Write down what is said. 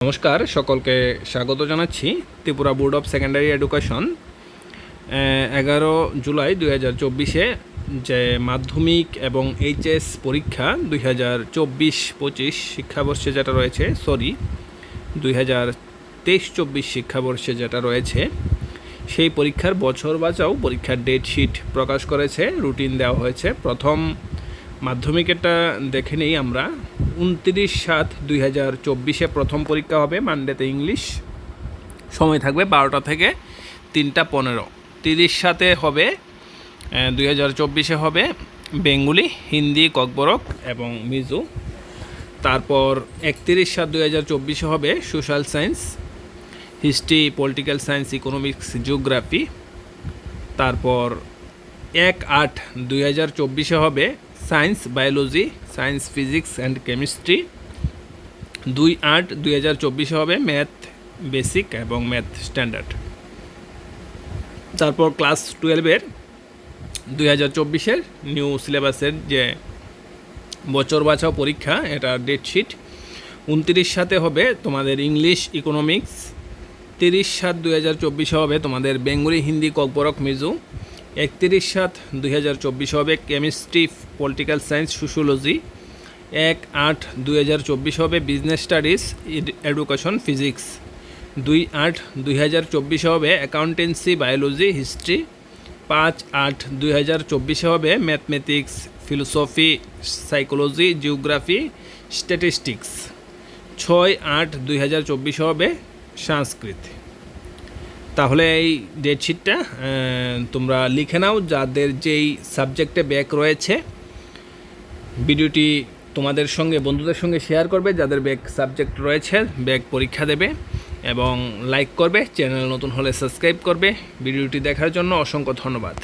নমস্কার, সকলকে স্বাগত জানাচ্ছি Tripura board of secondary education 11 July 2024 যে মাধ্যমিক এবং এইচএস পরীক্ষা 2024-25 শিক্ষাবর্ষে যেটা রয়েছে 2023-24 শিক্ষাবর্ষে যেটা রয়েছে সেই পরীক্ষার বছর বাঁচাও পরীক্ষার ডেটশিট প্রকাশ করেছে, রুটিন দেওয়া হয়েছে। প্রথম মাধ্যমিকেরটা দেখে নেই আমরা। 29/7/2024 প্রথম পরীক্ষা হবে, মানডেতে ইংলিশ, সময় থাকবে 12টা থেকে 3টা 15। 30/7 হবে 2024 হবে বেঙ্গলি, হিন্দি, ককবরক এবং মিজো। তারপর 31/7/2024 হবে social science, history, political science, economics, geography. তারপর 1/8/2024 হবে science, biology, science, physics and chemistry. 2/8/2024 হবে ম্যাথ বেসিক এবং ম্যাথ স্ট্যান্ডার্ড। তারপর ক্লাস 12-এর 2024-এর নিউ সিলেবাসের যে বছর বাছাও পরীক্ষা, এটা ডেটশিট 29/7 হবে তোমাদের ইংলিশ, ইকোনমিক্স। 30/7/2024 হবে তোমাদের বেঙ্গলি, হিন্দি, ককবরক, মিজো। 31/7/2024 হবে কেমিস্ট্রি, পলিটিক্যাল সায়েন্স, সোশিওলজি। 1/8/2024 হবে বিজনেস স্টাডিজ, এডুকেশন, ফিজিক্স। 2/8/2024 হবে অ্যাকাউন্টেন্সি, বায়োলজি, হিস্ট্রি। 5/8/2024 হবে mathematics, philosophy, psychology, geography, statistics. 6/8/2024 হবে সংস্কৃত। তাহলে এই ডেটশিটটা তোমরা লিখে নাও, যাদের যেই সাবজেক্টে ব্যাক রয়েছে। ভিডিওটি তোমাদের সঙ্গে, বন্ধুদের সঙ্গে শেয়ার করবে যাদের ব্যাক সাবজেক্ট রয়েছে, ব্যাক পরীক্ষা দেবে, এবং লাইক করবে। চ্যানেল নতুন হলে সাবস্ক্রাইব করবে। ভিডিওটি দেখার জন্য অসংখ্য ধন্যবাদ।